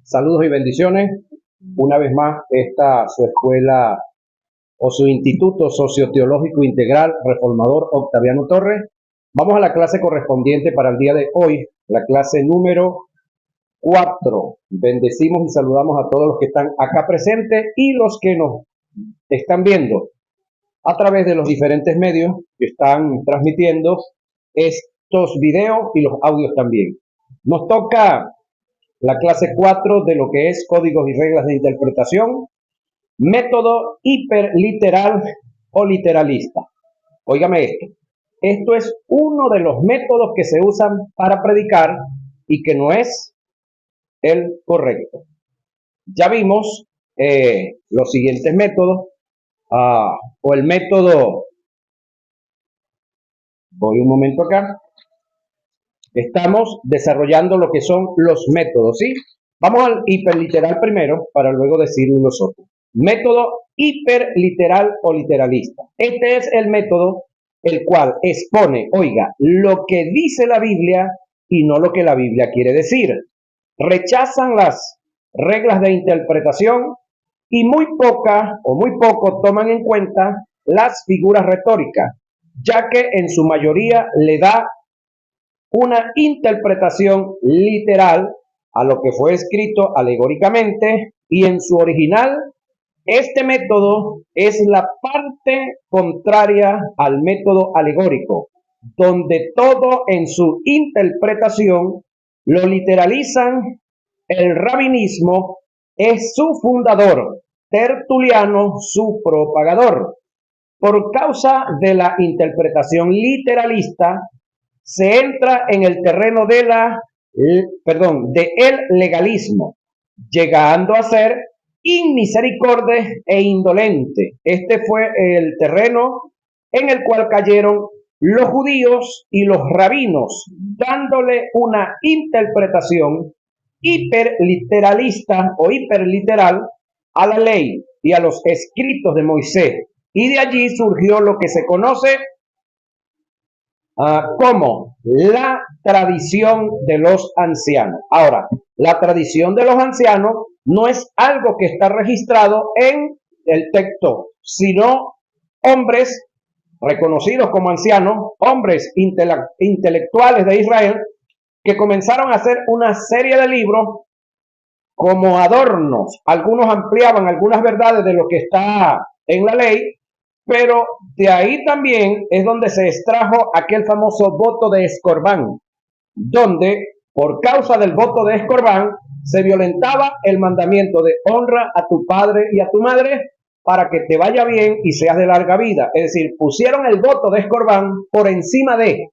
Saludos y bendiciones. Una vez más, esta su escuela o su Instituto Socioteológico Integral Reformador Octaviano Torres. Vamos a la clase correspondiente para el día de hoy, la clase número 4. Bendecimos y saludamos a todos los que están acá presentes y los que nos están viendo a través de los diferentes medios que están transmitiendo estos videos y los audios también. Nos toca la clase 4 de lo que es códigos y reglas de interpretación, método hiperliteral o literalista. Óigame esto. Esto es uno de los métodos que se usan para predicar y que no es el correcto. Ya vimos los siguientes métodos, o el método, voy un momento acá, estamos desarrollando lo que son los métodos, ¿sí? Vamos al hiperliteral primero para luego decir los otros. Método hiperliteral o literalista. Este es el método el cual expone, oiga, lo que dice la Biblia y no lo que la Biblia quiere decir. Rechazan las reglas de interpretación y muy poco toman en cuenta las figuras retóricas, ya que en su mayoría le da una interpretación literal a lo que fue escrito alegóricamente, y en su original este método es la parte contraria al método alegórico, donde todo en su interpretación lo literalizan. El rabinismo es su fundador, Tertuliano su propagador. Por causa de la interpretación literalista, se entra en el terreno de el legalismo, llegando a ser inmisericorde e indolente. Este fue el terreno en el cual cayeron los judíos y los rabinos, dándole una interpretación hiperliteralista o hiperliteral a la ley y a los escritos de Moisés. Y de allí surgió lo que se conoce como la tradición de los ancianos. Ahora, la tradición de los ancianos no es algo que está registrado en el texto, sino hombres reconocidos como ancianos, hombres intelectuales de Israel, que comenzaron a hacer una serie de libros como adornos. Algunos ampliaban algunas verdades de lo que está en la ley, pero de ahí también es donde se extrajo aquel famoso voto de Escorbán, donde por causa del voto de Escorbán se violentaba el mandamiento de honra a tu padre y a tu madre para que te vaya bien y seas de larga vida. Es decir, pusieron el voto de Escorbán por encima de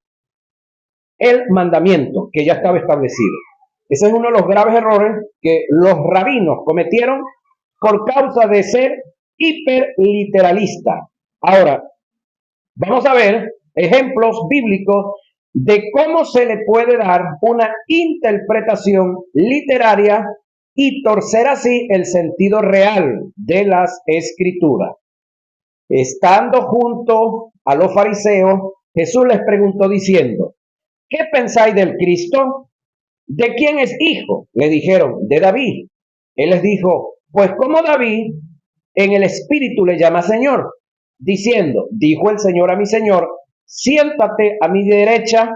el mandamiento que ya estaba establecido. Ese es uno de los graves errores que los rabinos cometieron por causa de ser hiperliteralistas. Ahora, vamos a ver ejemplos bíblicos de cómo se le puede dar una interpretación literaria y torcer así el sentido real de las escrituras. Estando junto a los fariseos, Jesús les preguntó diciendo: ¿qué pensáis del Cristo? ¿De quién es hijo? Le dijeron: de David. Él les dijo: pues como David en el espíritu le llama Señor, diciendo: dijo el Señor a mi Señor, siéntate a mi derecha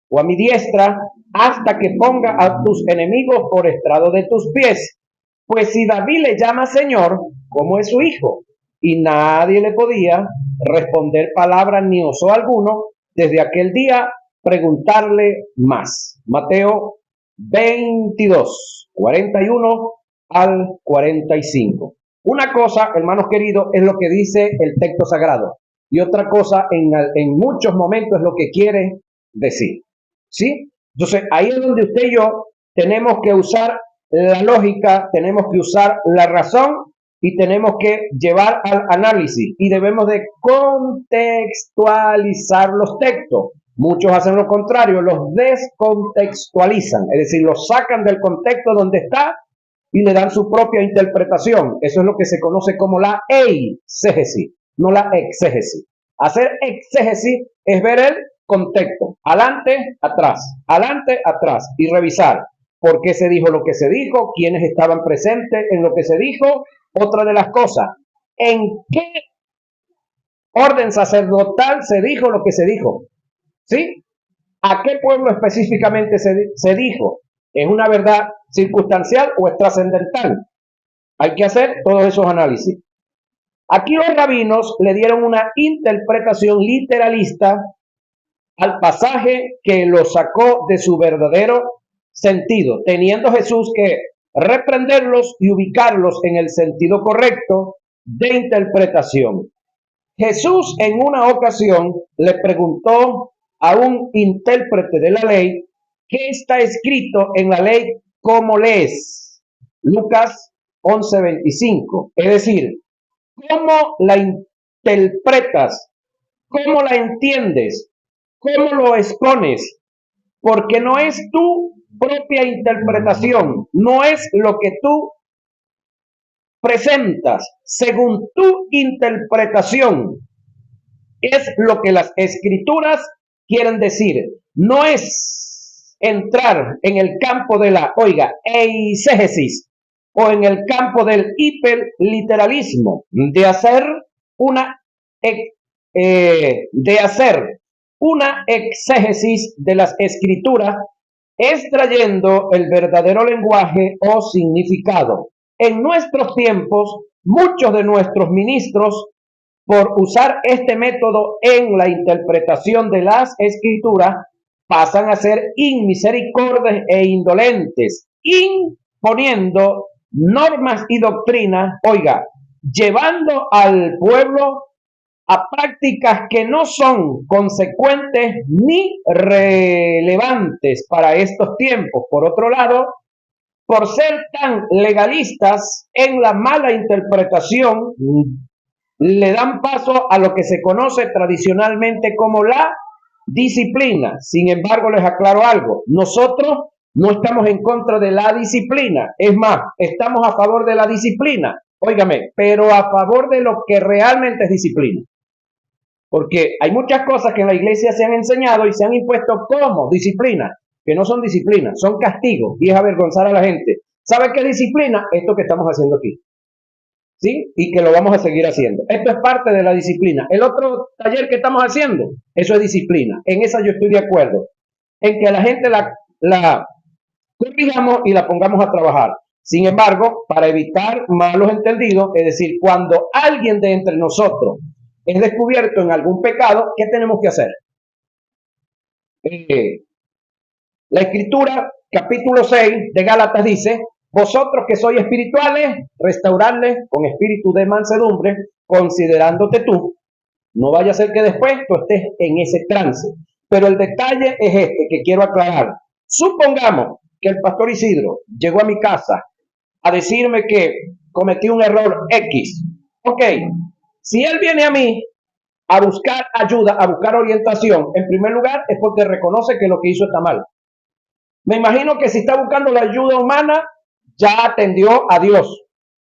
o a mi diestra hasta que ponga a tus enemigos por estrado de tus pies. Pues si David le llama Señor, ¿cómo es su hijo? Y nadie le podía responder palabra ni osó alguno desde aquel día preguntarle más. Mateo 22, 41 al 45. Una cosa, hermanos queridos, es lo que dice el texto sagrado, y otra cosa en muchos momentos es lo que quiere decir, ¿sí? Entonces, ahí es donde usted y yo tenemos que usar la lógica, tenemos que usar la razón y tenemos que llevar al análisis, y debemos de contextualizar los textos. Muchos hacen lo contrario, los descontextualizan, es decir, los sacan del contexto donde está y le dan su propia interpretación. Eso es lo que se conoce como la eisegesis, no la exégesis. Hacer exégesis es ver el contexto, adelante, atrás, y revisar. por qué se dijo lo que se dijo, quiénes estaban presentes en lo que se dijo. Otra de las cosas, en qué orden sacerdotal se dijo lo que se dijo, ¿sí? ¿A qué pueblo específicamente se dijo? ¿Es una verdad circunstancial o es trascendental? Hay que hacer todos esos análisis. Aquí los rabinos le dieron una interpretación literalista al pasaje que lo sacó de su verdadero sentido, teniendo Jesús que reprenderlos y ubicarlos en el sentido correcto de interpretación. Jesús en una ocasión le preguntó a un intérprete de la ley qué está escrito en la ley, ¿cómo lees? Lucas 11:25. Es decir, ¿cómo la interpretas? ¿Cómo la entiendes? ¿Cómo lo expones? Porque no es tu propia interpretación, no es lo que tú presentas según tu interpretación, es lo que las escrituras quieren decir. No es entrar en el campo de la, eisegesis o en el campo del hiperliteralismo, de hacer una exégesis de las escrituras, extrayendo el verdadero lenguaje o significado. En nuestros tiempos, muchos de nuestros ministros, por usar este método en la interpretación de las escrituras, pasan a ser inmisericordios e indolentes, imponiendo normas y doctrinas, llevando al pueblo a prácticas que no son consecuentes ni relevantes para estos tiempos. Por otro lado, por ser tan legalistas en la mala interpretación, le dan paso a lo que se conoce tradicionalmente como la disciplina. Sin embargo, les aclaro algo, nosotros no estamos en contra de la disciplina, es más, estamos a favor de la disciplina, pero a favor de lo que realmente es disciplina. Porque hay muchas cosas que en la iglesia se han enseñado y se han impuesto como disciplina, que no son disciplina, son castigos y es avergonzar a la gente. ¿Sabe qué disciplina? Esto que estamos haciendo aquí. ¿Sí? Y que lo vamos a seguir haciendo. Esto es parte de la disciplina. El otro taller que estamos haciendo, eso es disciplina. En esa yo estoy de acuerdo. En que a la gente la corrijamos y la pongamos a trabajar. Sin embargo, para evitar malos entendidos, es decir, cuando alguien de entre nosotros es descubierto en algún pecado, ¿qué tenemos que hacer? La Escritura, capítulo 6 de Gálatas dice, vosotros que sois espirituales, restaurarles con espíritu de mansedumbre, considerándote tú. No vaya a ser que después tú estés en ese trance. Pero el detalle es este que quiero aclarar. Supongamos que el pastor Isidro llegó a mi casa a decirme que cometí un error X. Ok, si él viene a mí a buscar ayuda, a buscar orientación, en primer lugar es porque reconoce que lo que hizo está mal. Me imagino que si está buscando la ayuda humana, ya atendió a Dios.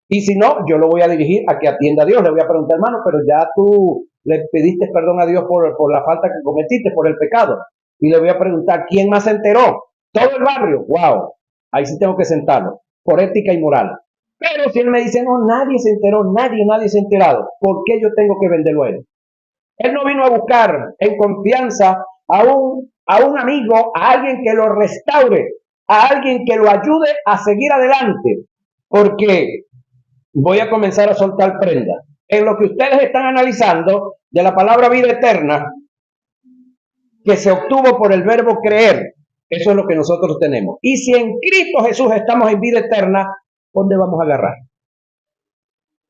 Y si no, yo lo voy a dirigir a que atienda a Dios. Le voy a preguntar, hermano, pero ya tú le pediste perdón a Dios por la falta que cometiste, por el pecado. Y le voy a preguntar, ¿quién más se enteró? Todo el barrio. Wow, ahí sí tengo que sentarlo, por ética y moral. Pero si él me dice, no, nadie se enteró, nadie se ha enterado, ¿por qué yo tengo que venderlo a él? Él no vino a buscar en confianza a un amigo, a alguien que lo restaure, a alguien que lo ayude a seguir adelante, porque voy a comenzar a soltar prenda. En lo que ustedes están analizando de la palabra vida eterna, que se obtuvo por el verbo creer, eso es lo que nosotros tenemos. Y si en Cristo Jesús estamos en vida eterna, ¿dónde vamos a agarrar?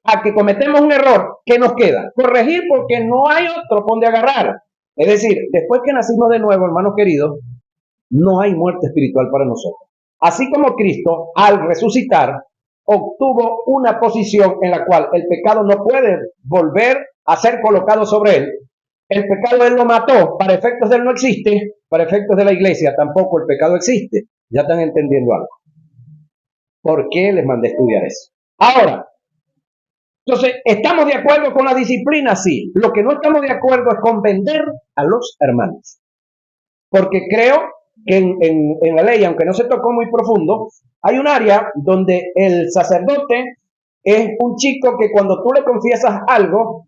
A que cometemos un error, ¿qué nos queda? Corregir, porque no hay otro donde agarrar. Es decir, después que nacimos de nuevo, hermanos queridos, no hay muerte espiritual para nosotros. Así como Cristo, al resucitar, obtuvo una posición en la cual el pecado no puede volver a ser colocado sobre él. El pecado él lo mató, para efectos de él no existe, para efectos de la iglesia tampoco el pecado existe. Ya están entendiendo algo. ¿Por qué les mandé a estudiar eso? Ahora, entonces, ¿estamos de acuerdo con la disciplina? Sí. Lo que no estamos de acuerdo es con vender a los hermanos. Porque creo que en la ley, aunque no se tocó muy profundo, hay un área donde el sacerdote es un chico que cuando tú le confiesas algo,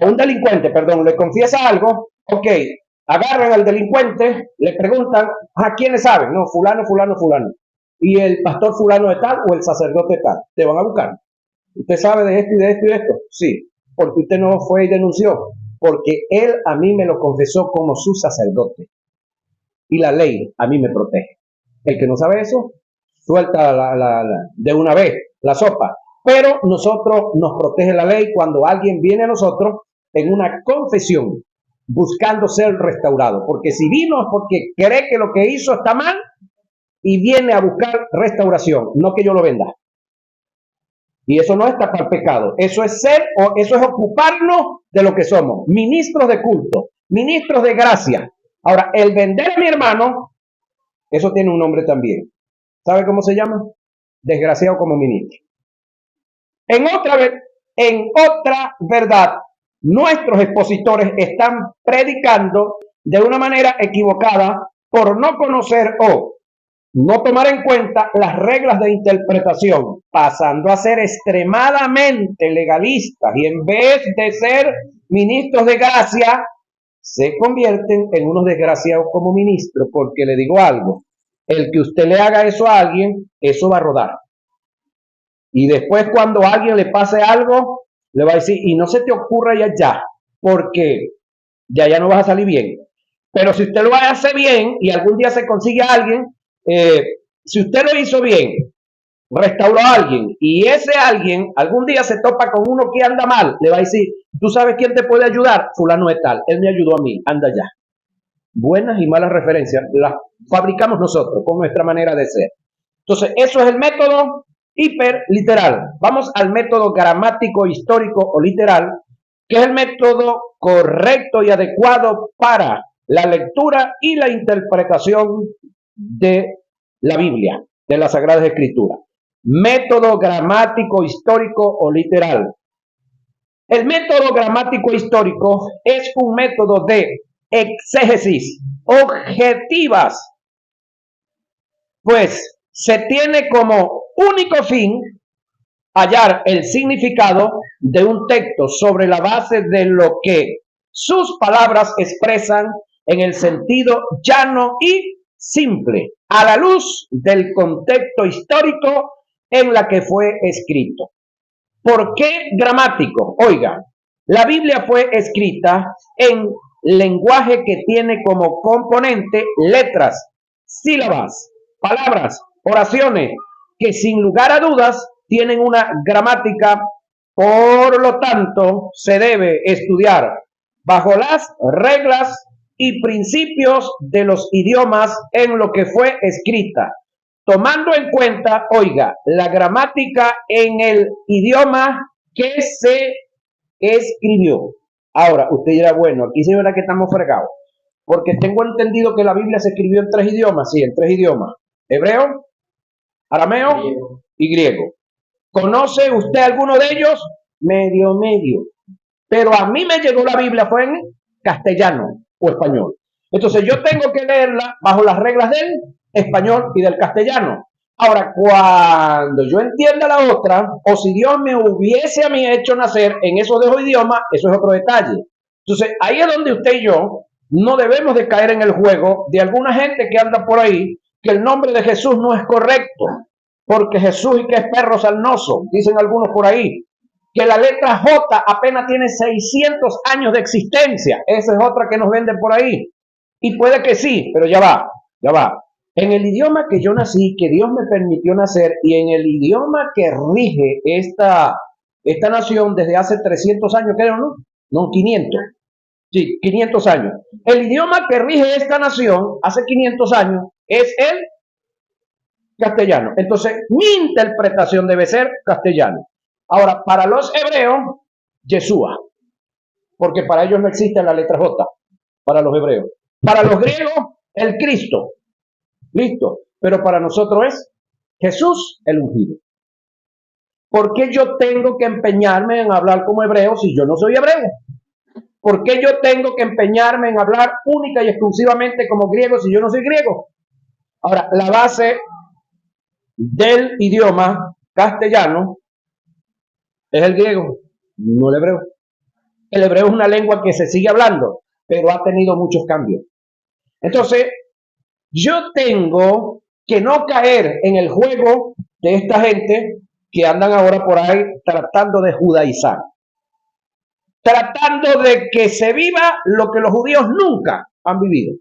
un delincuente, perdón, le confiesa algo, ok, agarran al delincuente, le preguntan, ¿a quiénes saben? No, fulano, fulano, fulano. Y el pastor fulano de tal o el sacerdote de tal. Te van a buscar. ¿Usted sabe de esto y de esto y de esto? Sí, porque usted no fue y denunció. Porque él a mí me lo confesó como su sacerdote. Y la ley a mí me protege. El que no sabe eso, suelta de una vez la sopa. Pero nosotros nos protege la ley cuando alguien viene a nosotros en una confesión buscando ser restaurado. Porque si vino es porque cree que lo que hizo está mal y viene a buscar restauración, no que yo lo venda. Y eso no es tapar pecado, eso es ser, o eso es ocuparnos de lo que somos, ministros de culto, ministros de gracia. Ahora, el vender a mi hermano, eso tiene un nombre también. ¿Sabe cómo se llama? Desgraciado como ministro. En otra verdad, nuestros expositores están predicando de una manera equivocada por no conocer o no tomar en cuenta las reglas de interpretación, pasando a ser extremadamente legalistas y en vez de ser ministros de gracia, se convierten en unos desgraciados como ministros, porque le digo algo, el que usted le haga eso a alguien, eso va a rodar. Y después cuando a alguien le pase algo, le va a decir, y no se te ocurra ya, porque ya no vas a salir bien. Pero si usted lo hace bien y algún día se consigue a alguien, si usted lo hizo bien, restauró a alguien y ese alguien algún día se topa con uno que anda mal, le va a decir, ¿tú sabes quién te puede ayudar? Fulano de tal, él me ayudó a mí, anda ya. Buenas y malas referencias las fabricamos nosotros con nuestra manera de ser. Entonces, eso es el método hiperliteral. Vamos al método gramático, histórico o literal, que es el método correcto y adecuado para la lectura y la interpretación de la Biblia, de las Sagradas Escrituras. Método gramático, histórico o literal. El método gramático histórico es un método de exégesis objetivas, pues se tiene como único fin hallar el significado de un texto sobre la base de lo que sus palabras expresan en el sentido llano y simple, a la luz del contexto histórico en la que fue escrito. ¿Por qué gramático? Oiga, la Biblia fue escrita en lenguaje que tiene como componente letras, sílabas, palabras, oraciones, que sin lugar a dudas tienen una gramática, por lo tanto se debe estudiar bajo las reglas y principios de los idiomas en lo que fue escrita, tomando en cuenta, oiga, la gramática en el idioma que se escribió. Ahora, usted dirá, bueno, aquí se verá que estamos fregados, porque tengo entendido que la Biblia se escribió en 3 idiomas, sí, en 3 idiomas, hebreo, arameo y griego. ¿Conoce usted alguno de ellos? Medio. Pero a mí me llegó la Biblia, fue en castellano o español. Entonces yo tengo que leerla bajo las reglas del español y del castellano. Ahora, cuando yo entienda la otra, o si Dios me hubiese a mí hecho nacer en esos 2 idiomas, eso es otro detalle. Entonces, ahí es donde usted y yo no debemos de caer en el juego de alguna gente que anda por ahí, que el nombre de Jesús no es correcto, porque Jesús y que es perro salnoso, dicen algunos por ahí, que la letra J apenas tiene 600 años de existencia, esa es otra que nos venden por ahí, y puede que sí, pero ya va, en el idioma que yo nací, que Dios me permitió nacer, y en el idioma que rige esta nación desde hace 300 años, creo, ¿no? No, 500. Sí, 500 años. El idioma que rige esta nación hace 500 años es el castellano. Entonces, mi interpretación debe ser castellano. Ahora, para los hebreos, Yeshua, porque para ellos no existe la letra J, para los hebreos. Para los griegos, el Cristo. Listo. Pero para nosotros es Jesús el ungido. ¿Por qué yo tengo que empeñarme en hablar como hebreo si yo no soy hebreo? ¿Por qué yo tengo que empeñarme en hablar única y exclusivamente como griego si yo no soy griego? Ahora, la base del idioma castellano es el griego, no el hebreo. El hebreo es una lengua que se sigue hablando, pero ha tenido muchos cambios. Entonces, yo tengo que no caer en el juego de esta gente que andan ahora por ahí tratando de judaizar, tratando de que se viva lo que los judíos nunca han vivido,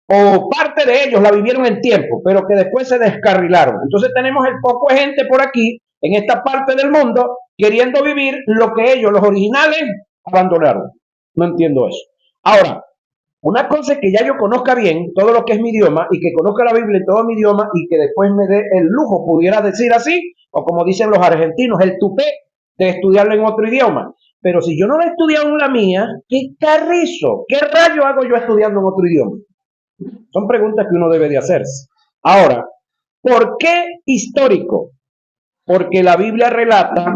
o parte de ellos la vivieron en tiempo, pero que después se descarrilaron. Entonces tenemos el poco de gente por aquí, en esta parte del mundo, queriendo vivir lo que ellos, los originales, abandonaron. No entiendo eso. Ahora, una cosa es que ya yo conozca bien todo lo que es mi idioma y que conozca la Biblia en todo mi idioma y que después me dé el lujo, pudiera decir así, o como dicen los argentinos, el tupé de estudiarlo en otro idioma. Pero si yo no lo he estudiado en la mía, ¿qué carrizo? ¿Qué rayo hago yo estudiando en otro idioma? Son preguntas que uno debe de hacerse. Ahora, ¿por qué histórico? Porque la Biblia relata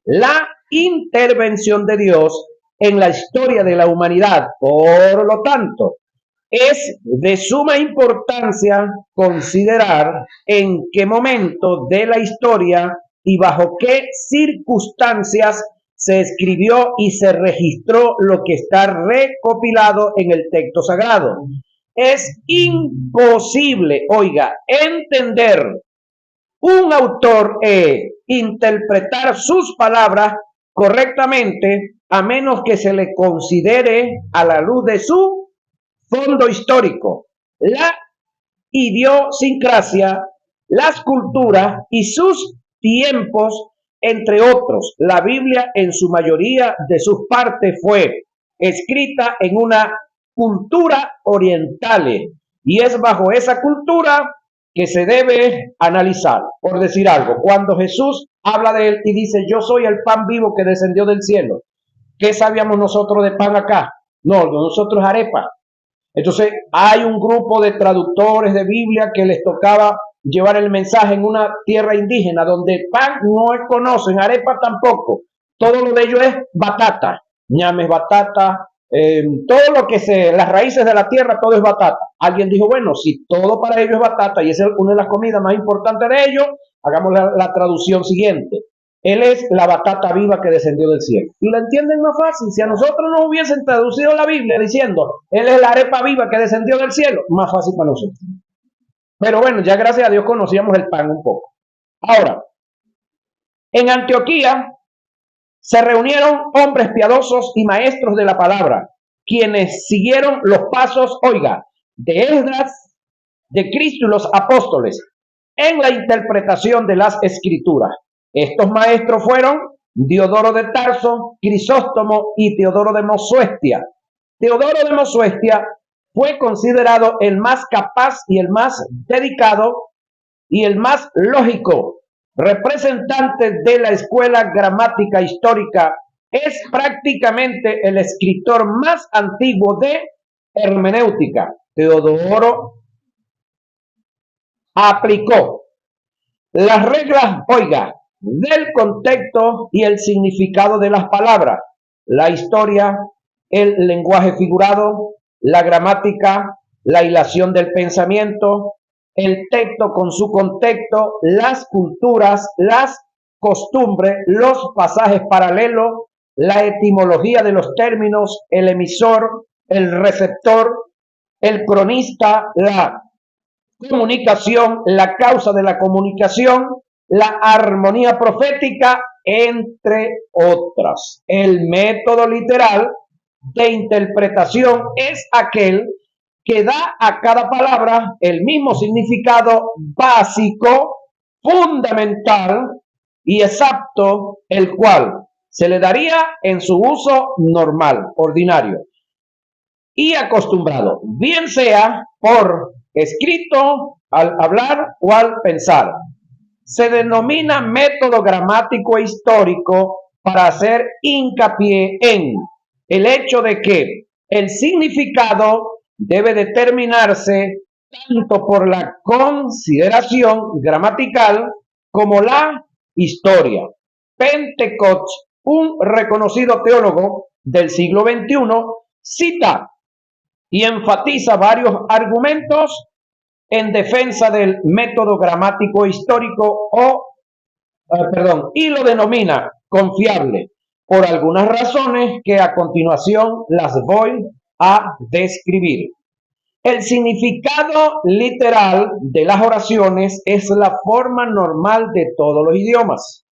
la intervención de Dios en la historia de la humanidad. Por lo tanto, es de suma importancia considerar en qué momento de la historia y bajo qué circunstancias se escribió y se registró lo que está recopilado en el texto sagrado. Es imposible, oiga, entender un autor interpretar sus palabras correctamente a menos que se le considere a la luz de su fondo histórico, la idiosincrasia, las culturas y sus tiempos, entre otros. La Biblia en su mayoría de sus partes fue escrita en una cultura oriental y es bajo esa cultura que se debe analizar. Por decir algo, cuando Jesús habla de él y dice, yo soy el pan vivo que descendió del cielo, ¿qué sabíamos nosotros de pan acá? No, nosotros arepa. Entonces hay un grupo de traductores de Biblia que les tocaba llevar el mensaje en una tierra indígena donde pan no conocen, arepa tampoco. Todo lo de ellos es batata, ñames batata, todo lo que las raíces de la tierra, todo es batata. Alguien dijo, bueno, si todo para ellos es batata y es una de las comidas más importantes de ellos, hagamos la traducción siguiente. Él es la batata viva que descendió del cielo. Y la entienden más fácil. Si a nosotros nos hubiesen traducido la Biblia diciendo, Él es la arepa viva que descendió del cielo, más fácil para nosotros. Pero bueno, ya gracias a Dios conocíamos el pan un poco. Ahora, en Antioquía se reunieron hombres piadosos y maestros de la palabra, quienes siguieron los pasos, oiga, de Esdras, de Cristo y los apóstoles, en la interpretación de las escrituras. Estos maestros fueron Diodoro de Tarso, Crisóstomo y Teodoro de Mosuestia. Teodoro de Mosuestia fue considerado el más capaz y el más dedicado y el más lógico representante de la escuela gramática histórica. Es prácticamente el escritor más antiguo de hermenéutica. Teodoro aplicó las reglas, oiga, del contexto y el significado de las palabras, la historia, el lenguaje figurado, la gramática, la hilación del pensamiento, el texto con su contexto, las culturas, las costumbres, los pasajes paralelos, la etimología de los términos, el emisor, el receptor, el cronista, la comunicación, la causa de la comunicación, la armonía profética, entre otras. El método literal de interpretación es aquel que da a cada palabra el mismo significado básico, fundamental y exacto, el cual se le daría en su uso normal, ordinario y acostumbrado, bien sea por escrito, al hablar o al pensar. Se denomina método gramático e histórico para hacer hincapié en el hecho de que el significado debe determinarse tanto por la consideración gramatical como la historia. Pentecost, un reconocido teólogo, del siglo XXI cita y enfatiza varios argumentos en defensa del método gramático histórico y lo denomina confiable por algunas razones que a continuación las voy a describir. El significado literal de las oraciones es la forma normal de todos los idiomas.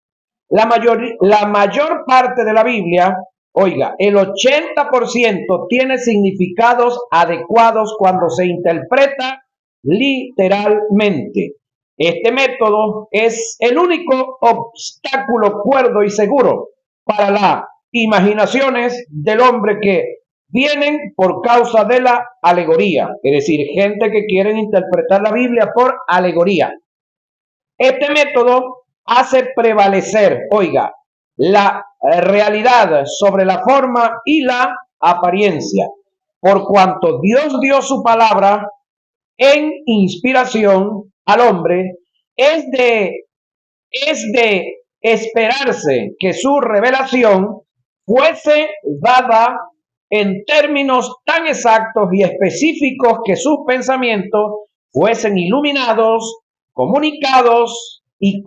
La mayor parte de la Biblia, oiga, el 80% tiene significados adecuados cuando se interpreta literalmente. Este método es el único obstáculo cuerdo y seguro para las imaginaciones del hombre que vienen por causa de la alegoría, es decir, gente que quieren interpretar la Biblia por alegoría. Este método hace prevalecer, oiga, la realidad sobre la forma y la apariencia, por cuanto Dios dio su palabra en inspiración al hombre, es de esperarse que su revelación fuese dada en términos tan exactos y específicos que sus pensamientos fuesen iluminados, comunicados y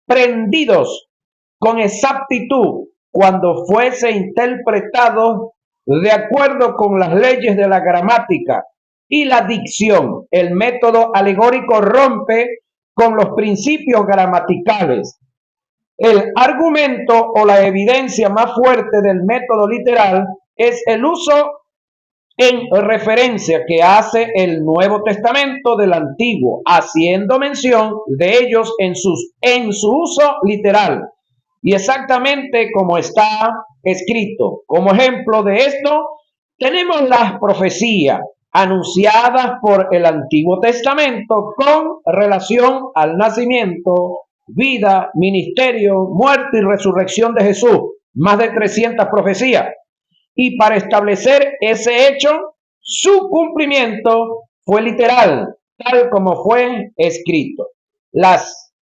comprendidos con exactitud cuando fuese interpretado de acuerdo con las leyes de la gramática y la dicción. El método alegórico rompe con los principios gramaticales. El argumento o la evidencia más fuerte del método literal es el uso en referencia que hace el Nuevo Testamento del Antiguo, haciendo mención de ellos en su uso literal y exactamente como está escrito. Como ejemplo de esto, tenemos las profecías anunciadas por el Antiguo Testamento con relación al nacimiento, vida, ministerio, muerte y resurrección de Jesús. Más de 300 profecías. Y para establecer ese hecho, su cumplimiento fue literal, tal como fue escrito. Las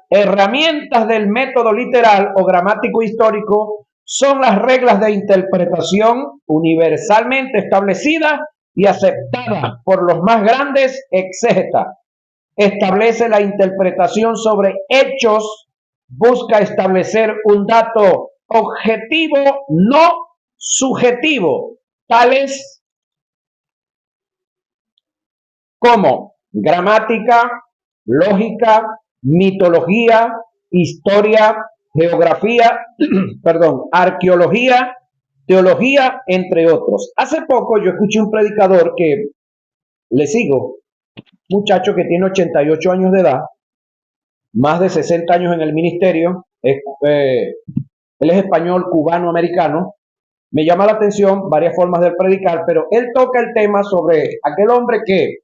herramientas del método literal o gramático histórico son las reglas de interpretación universalmente establecidas y aceptadas por los más grandes exégetas. Establece la interpretación sobre hechos, busca establecer un dato objetivo, no subjetivo, tales como gramática, lógica, mitología, historia, geografía, arqueología, teología, entre otros. Hace poco yo escuché un predicador que le sigo, muchacho que tiene 88 años de edad, más de 60 años en el ministerio, él es español, cubano, americano. Me llama la atención varias formas de predicar, pero él toca el tema sobre aquel hombre que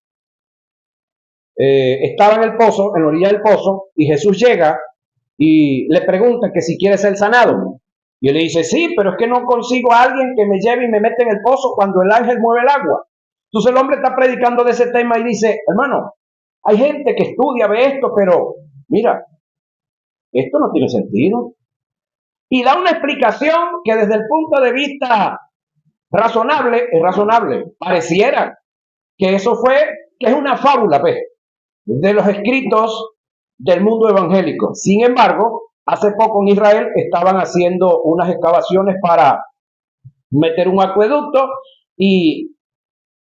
estaba en el pozo, en la orilla del pozo, y Jesús llega y le pregunta que si quiere ser sanado. Y él le dice, sí, pero es que no consigo a alguien que me lleve y me mete en el pozo cuando el ángel mueve el agua. Entonces el hombre está predicando de ese tema y dice, hermano, hay gente que estudia, ve esto, pero mira, esto no tiene sentido. Y da una explicación que desde el punto de vista razonable, es razonable. Pareciera que eso que es una fábula, pues, de los escritos del mundo evangélico. Sin embargo, hace poco en Israel estaban haciendo unas excavaciones para meter un acueducto y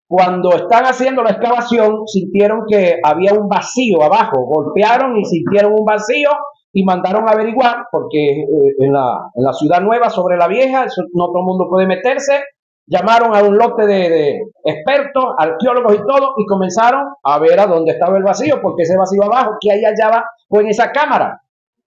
cuando están haciendo la excavación sintieron que había un vacío abajo, golpearon y sintieron un vacío y mandaron a averiguar porque en la ciudad nueva sobre la vieja no todo el mundo puede meterse. Llamaron a un lote de expertos, arqueólogos y todo, y comenzaron a ver a dónde estaba el vacío, porque ese vacío abajo, que ahí hallaba, fue en esa cámara.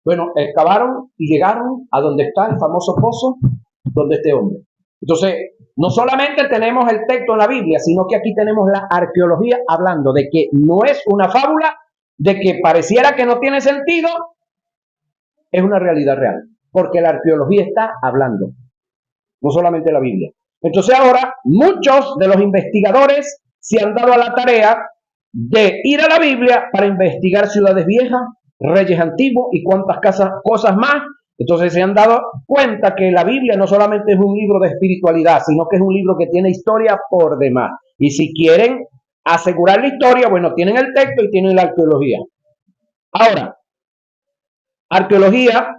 Bueno, excavaron y llegaron a donde está el famoso pozo, donde este hombre. Entonces, no solamente tenemos el texto en la Biblia, sino que aquí tenemos la arqueología hablando de que no es una fábula, de que pareciera que no tiene sentido, es una realidad real, porque la arqueología está hablando, no solamente la Biblia. Entonces ahora muchos de los investigadores se han dado a la tarea de ir a la Biblia para investigar ciudades viejas, reyes antiguos y cuantas cosas más, Entonces se han dado cuenta que la Biblia no solamente es un libro de espiritualidad, sino que es un libro que tiene historia por demás. Y si quieren asegurar la historia, bueno, tienen el texto y tienen la arqueología. Ahora, arqueología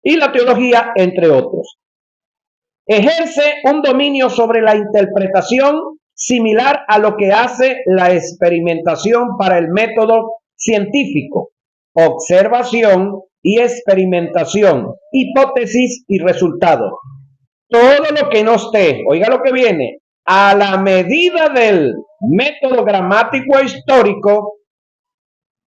y la teología, entre otros. Ejerce un dominio sobre la interpretación similar a lo que hace la experimentación para el método científico: observación y experimentación, hipótesis y resultados. Todo lo que no esté, oiga lo que viene, a la medida del método gramático histórico,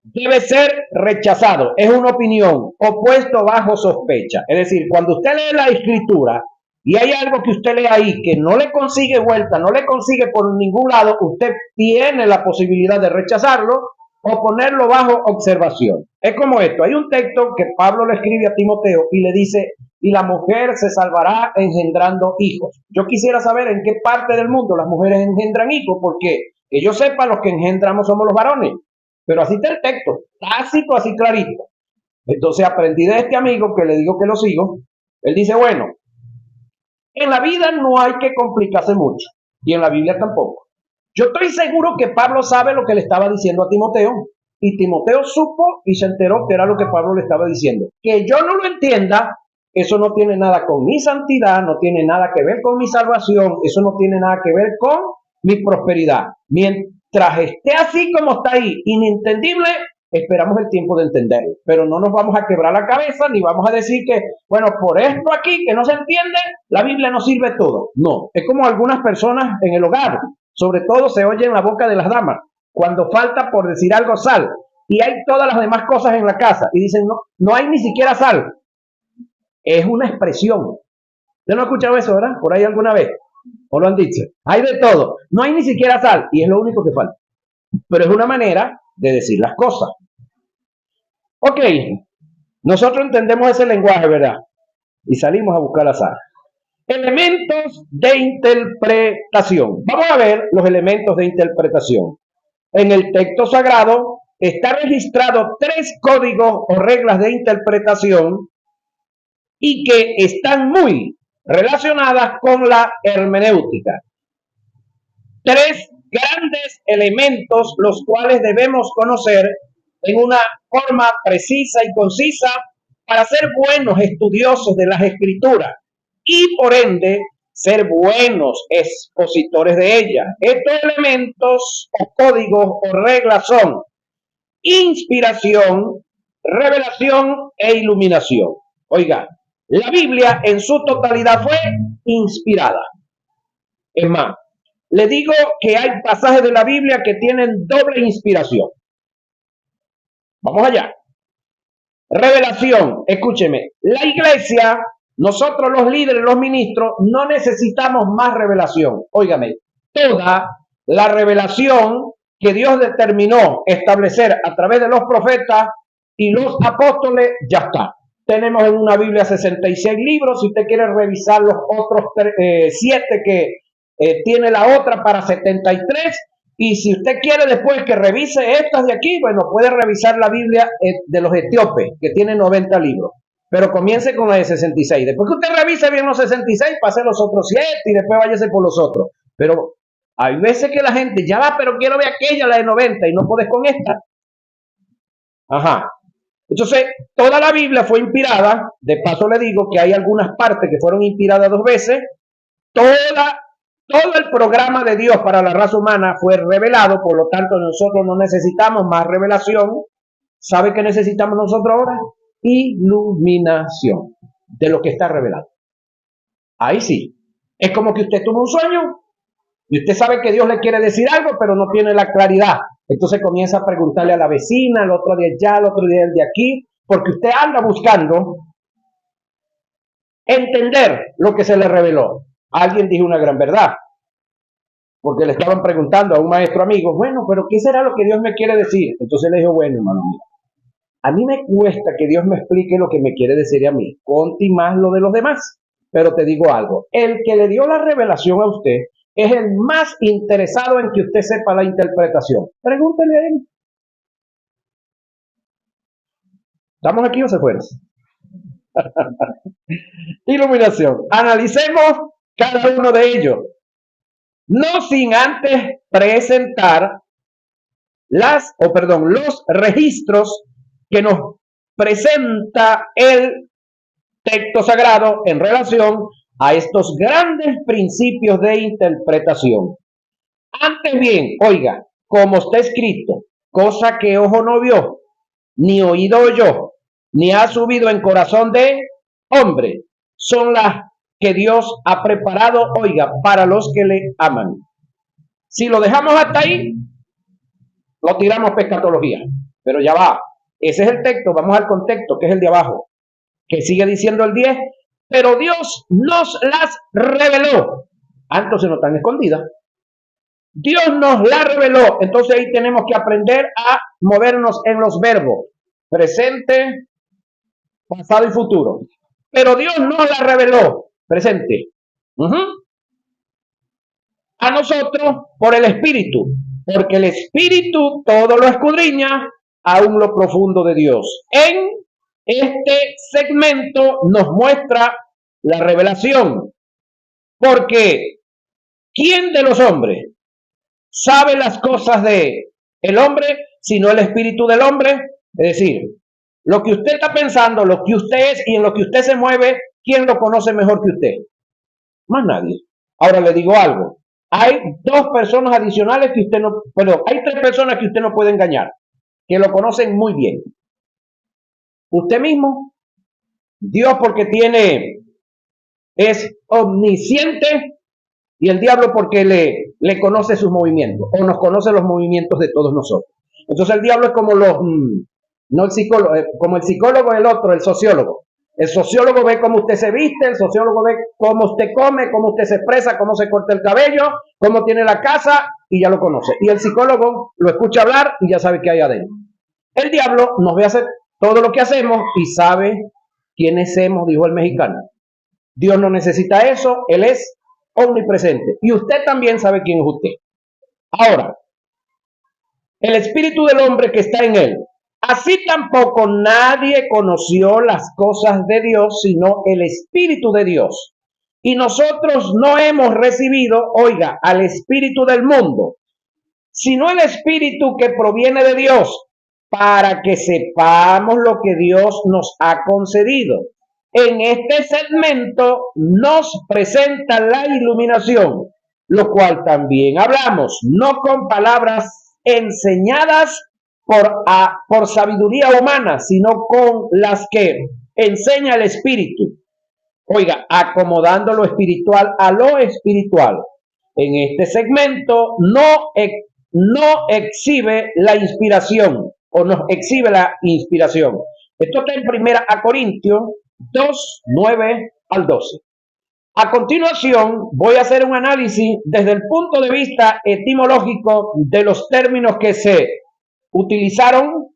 debe ser rechazado. Es una opinión o puesto bajo sospecha. Es decir, cuando usted lee la escritura y hay algo que usted lee ahí que no le consigue vuelta, no le consigue por ningún lado, usted tiene la posibilidad de rechazarlo o ponerlo bajo observación. Es como esto. Hay un texto que Pablo le escribe a Timoteo y le dice: y la mujer se salvará engendrando hijos. Yo quisiera saber en qué parte del mundo las mujeres engendran hijos, porque que yo sepa, los que engendramos somos los varones. Pero así está el texto, tácito, así clarito. Entonces aprendí de este amigo, que le digo que lo sigo. Él dice: bueno, en la vida no hay que complicarse mucho, y en la Biblia tampoco. Yo estoy seguro que Pablo sabe lo que le estaba diciendo a Timoteo, y Timoteo supo y se enteró que era lo que Pablo le estaba diciendo. Que yo no lo entienda, eso no tiene nada con mi santidad, no tiene nada que ver con mi salvación, eso no tiene nada que ver con mi prosperidad. Mientras esté así como está ahí, inentendible, esperamos el tiempo de entenderlo. Pero no nos vamos a quebrar la cabeza ni vamos a decir que, bueno, por esto aquí que no se entiende, la Biblia no sirve todo. No, es como algunas personas en el hogar, sobre todo se oye en la boca de las damas, cuando falta, por decir algo, sal, y hay todas las demás cosas en la casa, y dicen: no, no hay ni siquiera sal. Es una expresión. ¿Usted no ha escuchado eso, verdad? Por ahí alguna vez. ¿O lo han dicho? Hay de todo. No hay ni siquiera sal, y es lo único que falta. Pero es una manera de decir las cosas. Ok, nosotros entendemos ese lenguaje, ¿verdad? Y salimos a buscar la sal. Elementos de interpretación. Vamos a ver los elementos de interpretación. En el texto sagrado está registrado 3 códigos o reglas de interpretación y que están muy relacionadas con la hermenéutica. 3 grandes elementos los cuales debemos conocer en una forma precisa y concisa para ser buenos estudiosos de las escrituras y por ende ser buenos expositores de ellas. Estos elementos o códigos o reglas son inspiración, revelación e iluminación. Oiga, la Biblia en su totalidad fue inspirada. Es más, le digo que hay pasajes de la Biblia que tienen doble inspiración. Vamos allá. Revelación, escúcheme, la iglesia, nosotros los líderes, los ministros, no necesitamos más revelación. Óigame, toda la revelación que Dios determinó establecer a través de los profetas y los apóstoles, ya está. Tenemos en una Biblia 66 libros, si usted quiere revisar los otros 7 que tiene la otra para 73, y si usted quiere después que revise estas de aquí, bueno, puede revisar la Biblia de los etíopes, que tiene 90 libros. Pero comience con la de 66. Después que usted revise bien los 66, pase los otros 7 y después váyase por los otros. Pero hay veces que la gente, ya va, pero quiero ver aquella, la de 90, y no puedes con esta. Ajá. Entonces, toda la Biblia fue inspirada. De paso le digo que hay algunas partes que fueron inspiradas 2 veces. Todo el programa de Dios para la raza humana fue revelado, por lo tanto nosotros no necesitamos más revelación. ¿Sabe qué necesitamos nosotros ahora? Iluminación de lo que está revelado. Ahí sí. Es como que usted tuvo un sueño y usted sabe que Dios le quiere decir algo, pero no tiene la claridad. Entonces comienza a preguntarle a la vecina, el otro de allá, el otro de aquí, porque usted anda buscando entender lo que se le reveló. Alguien dijo una gran verdad, porque le estaban preguntando a un maestro amigo: bueno, pero ¿qué será lo que Dios me quiere decir? Entonces le dijo: bueno, hermano mío, a mí me cuesta que Dios me explique lo que me quiere decir a mí, conti más lo de los demás. Pero te digo algo, el que le dio la revelación a usted es el más interesado en que usted sepa la interpretación. Pregúntele a él. ¿Estamos aquí o se fueron? Iluminación. Analicemos cada uno de ellos, no sin antes presentar los registros que nos presenta el texto sagrado en relación a estos grandes principios de interpretación. Antes bien, oiga, como está escrito, cosa que ojo no vio, ni oído oyó, ni ha subido en corazón de hombre, son las que Dios ha preparado, oiga, para los que le aman. Si lo dejamos hasta ahí, lo tiramos pescatología. Pero ya va, ese es el texto, vamos al contexto, que es el de abajo, que sigue diciendo el 10, pero Dios nos las reveló. Entonces no están escondidas. Dios nos la reveló. Entonces ahí tenemos que aprender a movernos en los verbos presente, pasado y futuro. Pero Dios nos la reveló presente. A nosotros por el Espíritu, porque el Espíritu todo lo escudriña, aún lo profundo de Dios. En este segmento nos muestra la revelación, porque ¿quién de los hombres sabe las cosas de el hombre sino el espíritu del hombre? Es decir, lo que usted está pensando, lo que usted es y en lo que usted se mueve, ¿quién lo conoce mejor que usted? Más nadie. Ahora le digo algo. Hay dos personas adicionales que usted no, perdón, hay tres personas que usted no puede engañar, que lo conocen muy bien. Usted mismo, Dios porque es omnisciente, y el diablo porque le conoce sus movimientos, o nos conoce los movimientos de todos nosotros. Entonces el diablo es como no el psicólogo, como el psicólogo el otro, el sociólogo. El sociólogo ve cómo usted se viste, el sociólogo ve cómo usted come, cómo usted se expresa, cómo se corta el cabello, cómo tiene la casa, y ya lo conoce. Y el psicólogo lo escucha hablar y ya sabe qué hay adentro. El diablo nos ve hacer todo lo que hacemos y sabe quiénes somos, dijo el mexicano. Dios no necesita eso, Él es omnipresente. Y usted también sabe quién es usted. Ahora, el espíritu del hombre que está en él. Así tampoco nadie conoció las cosas de Dios, sino el Espíritu de Dios. Y nosotros no hemos recibido, oiga, al Espíritu del mundo, sino el Espíritu que proviene de Dios, para que sepamos lo que Dios nos ha concedido. En este segmento nos presenta la iluminación, lo cual también hablamos, no con palabras enseñadas por sabiduría humana, sino con las que enseña el Espíritu. Oiga, acomodando lo espiritual a lo espiritual. En este segmento no exhibe la inspiración, o nos exhibe la inspiración. Esto está en 1 Corintios 2, 9 al 12. A continuación, voy a hacer un análisis desde el punto de vista etimológico de los términos que se utilizaron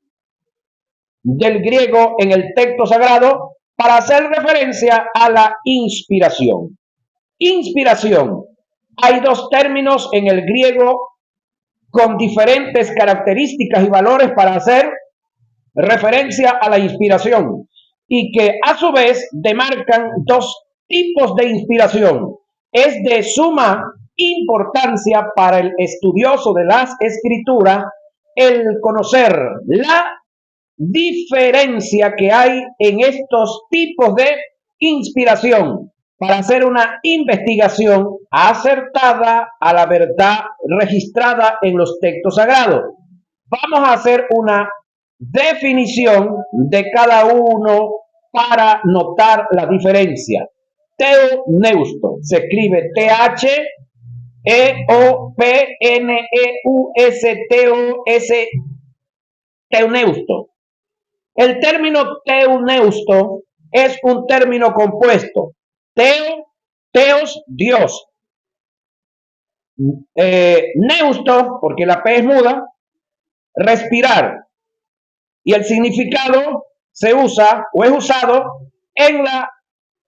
del griego en el texto sagrado para hacer referencia a la inspiración. Inspiración. Hay dos términos en el griego con diferentes características y valores para hacer referencia a la inspiración y que a su vez demarcan dos tipos de inspiración. Es de suma importancia para el estudioso de las escrituras el conocer la diferencia que hay en estos tipos de inspiración para hacer una investigación acertada a la verdad registrada en los textos sagrados. Vamos a hacer una definición de cada uno para notar la diferencia. Teoneusto se escribe T-H-E-O-P-N-E-U-S-T-O-S, teoneusto. El término teoneusto es un término compuesto. Teos, Dios. Neusto, porque la P es muda, respirar. Y el significado se usa o es usado en la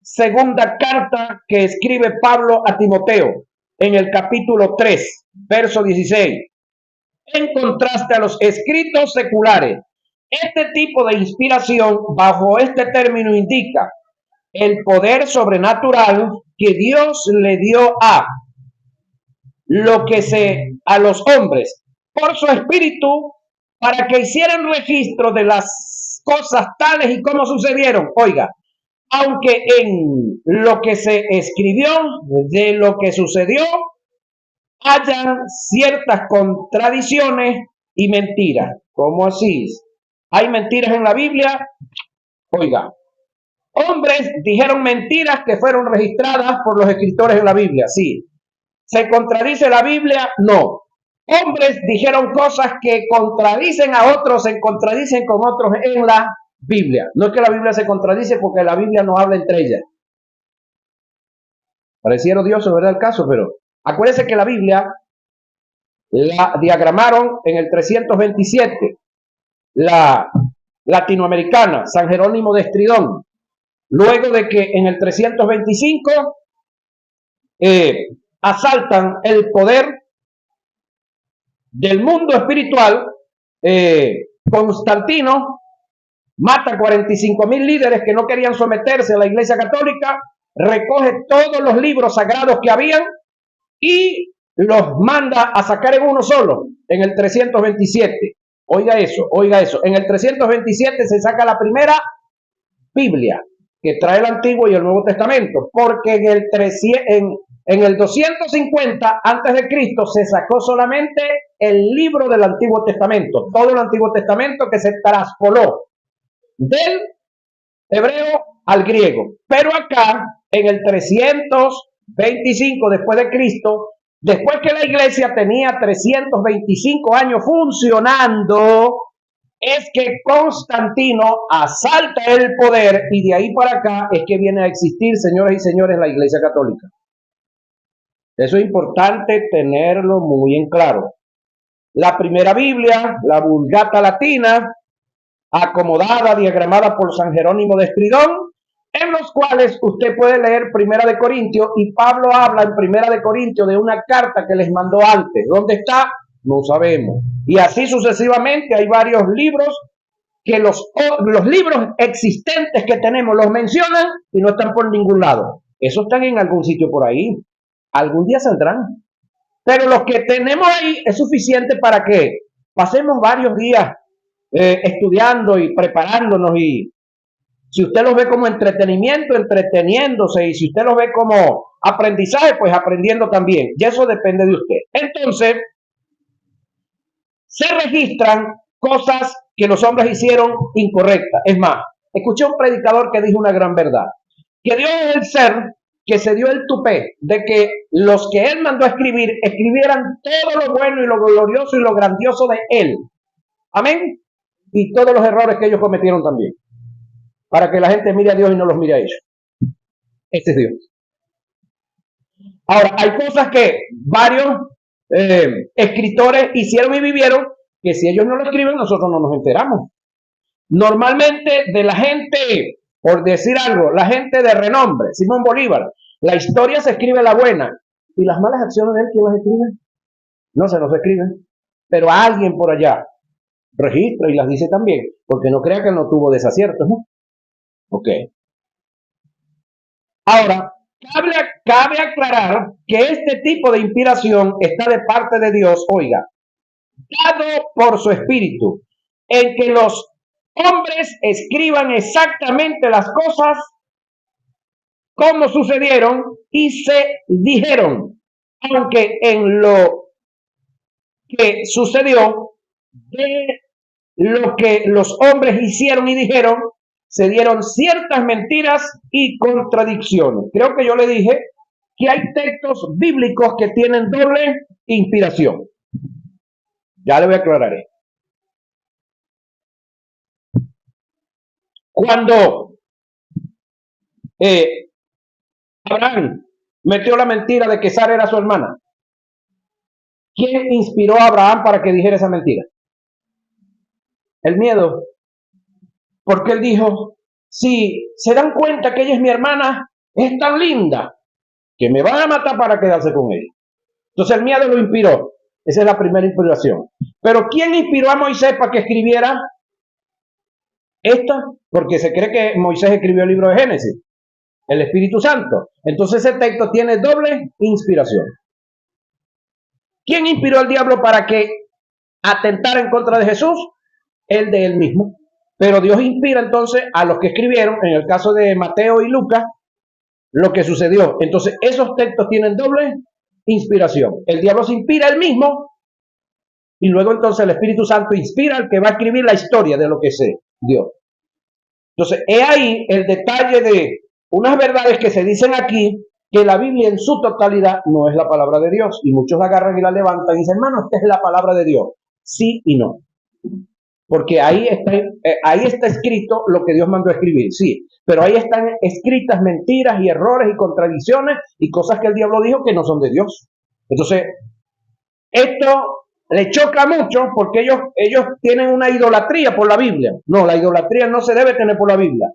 segunda carta que escribe Pablo a Timoteo, en el capítulo 3, verso 16. En contraste a los escritos seculares, Este tipo de inspiración, bajo este término, indica el poder sobrenatural que Dios le dio a los hombres por su espíritu para que hicieran registro de las cosas tales y como sucedieron. Oiga, aunque en lo que se escribió de lo que sucedió hayan ciertas contradicciones y mentiras. ¿Cómo así? ¿Hay mentiras en la Biblia? Oiga, hombres dijeron mentiras que fueron registradas por los escritores en la Biblia, sí. ¿Se contradice la Biblia? No. Hombres dijeron cosas que contradicen a otros, se contradicen con otros en la Biblia. No es que la Biblia se contradice porque la Biblia no habla entre ellas. Pareciera odioso, ¿verdad? El caso, pero acuérdense que la Biblia la diagramaron en el 327, la latinoamericana, San Jerónimo de Estridón. Luego de que en el 325 asaltan el poder del mundo espiritual, Constantino mata 45,000 líderes que no querían someterse a la Iglesia Católica, recoge todos los libros sagrados que habían y los manda a sacar en uno solo, en el 327. Oiga eso, oiga eso. En el 327 se saca la primera Biblia que trae el Antiguo y el Nuevo Testamento, porque en el 250 antes de Cristo se sacó solamente el libro del Antiguo Testamento, todo el Antiguo Testamento que se traspoló del hebreo al griego. Pero acá, en el 325 después de Cristo, después que la iglesia tenía 325 años funcionando, es que Constantino asalta el poder y de ahí para acá es que viene a existir, señoras y señores, la Iglesia Católica. Eso es importante tenerlo muy en claro. La primera Biblia, la Vulgata Latina, acomodada, diagramada por San Jerónimo de Estridón, en los cuales usted puede leer Primera de Corintios, y Pablo habla en Primera de Corintios de una carta que les mandó antes. ¿Dónde está? No sabemos. Y así sucesivamente hay varios libros que los libros existentes que tenemos los mencionan y no están por ningún lado. Esos están en algún sitio por ahí. Algún día saldrán. Pero los que tenemos ahí es suficiente para que pasemos varios días estudiando y preparándonos, y si usted los ve como entretenimiento, entreteniéndose, y si usted los ve como aprendizaje, pues aprendiendo también. Y eso depende de usted. Entonces, se registran cosas que los hombres hicieron incorrectas. Es más, escuché un predicador que dijo una gran verdad, que Dios es el ser que se dio el tupé de que los que él mandó a escribir, escribieran todo lo bueno y lo glorioso y lo grandioso de él. Amén. Y todos los errores que ellos cometieron también, para que la gente mire a Dios y no los mire a ellos. Este es Dios. Ahora, hay cosas que varios escritores hicieron y vivieron, que si ellos no lo escriben, nosotros no nos enteramos. Normalmente de la gente, por decir algo, la gente de renombre, Simón Bolívar, la historia se escribe la buena, y las malas acciones de él, ¿quién las escribe? No se nos escriben, pero alguien por allá registra y las dice también, porque no crea que él no tuvo desaciertos, ¿no? Ok. Ahora, cabe aclarar que este tipo de inspiración está de parte de Dios, oiga, dado por su espíritu, en que los hombres escriban exactamente las cosas como sucedieron y se dijeron, aunque en lo que sucedió, de lo que los hombres hicieron y dijeron, se dieron ciertas mentiras y contradicciones. Creo que yo le dije que hay textos bíblicos que tienen doble inspiración. Ya le voy a aclarar esto. Cuando Abraham metió la mentira de que Sara era su hermana, ¿quién inspiró a Abraham para que dijera esa mentira? El miedo. Porque él dijo, si se dan cuenta que ella es mi hermana, es tan linda que me van a matar para quedarse con ella. Entonces el miedo lo inspiró. Esa es la primera inspiración. Pero ¿quién inspiró a Moisés para que escribiera? Esta, porque se cree que Moisés escribió el libro de Génesis, el Espíritu Santo. Entonces ese texto tiene doble inspiración. ¿Quién inspiró al diablo para que atentara en contra de Jesús? El de él mismo. Pero Dios inspira entonces a los que escribieron, en el caso de Mateo y Lucas, lo que sucedió. Entonces esos textos tienen doble inspiración. El diablo se inspira él mismo y luego entonces el Espíritu Santo inspira al que va a escribir la historia de lo que se dio. Entonces, he ahí el detalle de unas verdades que se dicen aquí, que la Biblia en su totalidad no es la palabra de Dios. Y muchos la agarran y la levantan y dicen, hermano, esta es la palabra de Dios. Sí y no. Porque ahí está escrito lo que Dios mandó a escribir, sí. Pero ahí están escritas mentiras y errores y contradicciones y cosas que el diablo dijo que no son de Dios. Entonces, esto le choca mucho porque ellos tienen una idolatría por la Biblia. No, la idolatría no se debe tener por la Biblia.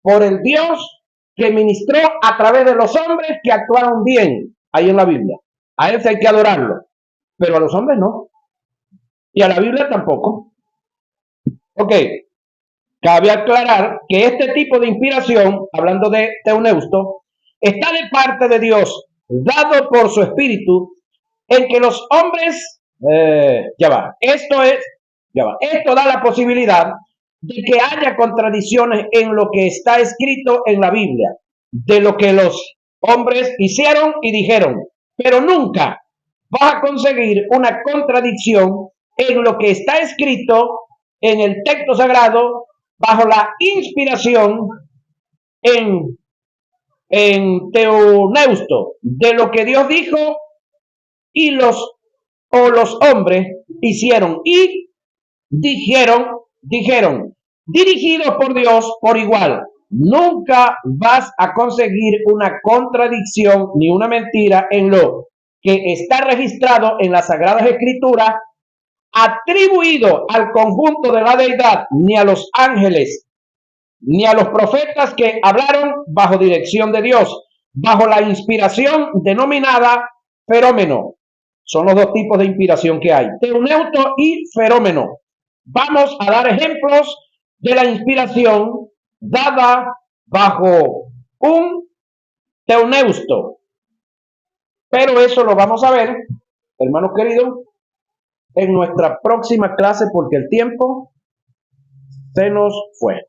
Por el Dios que ministró a través de los hombres que actuaron bien ahí en la Biblia. A él hay que adorarlo, pero a los hombres no. Y a la Biblia tampoco. Ok, cabe aclarar que este tipo de inspiración, hablando de Teoneusto, está de parte de Dios, dado por su espíritu, en que los hombres, esto da la posibilidad de que haya contradicciones en lo que está escrito en la Biblia, de lo que los hombres hicieron y dijeron, pero nunca vas a conseguir una contradicción en lo que está escrito en el texto sagrado bajo la inspiración en Teoneusto de lo que Dios dijo y los hombres hicieron y dijeron, dirigidos por Dios por igual. Nunca vas a conseguir una contradicción ni una mentira en lo que está registrado en las Sagradas Escrituras, atribuido al conjunto de la deidad, ni a los ángeles, ni a los profetas que hablaron bajo dirección de Dios, bajo la inspiración denominada ferómeno. Son los dos tipos de inspiración que hay, teoneusto y ferómeno. Vamos a dar ejemplos de la inspiración dada bajo un teoneusto. Pero eso lo vamos a ver, hermanos queridos, en nuestra próxima clase porque el tiempo se nos fue.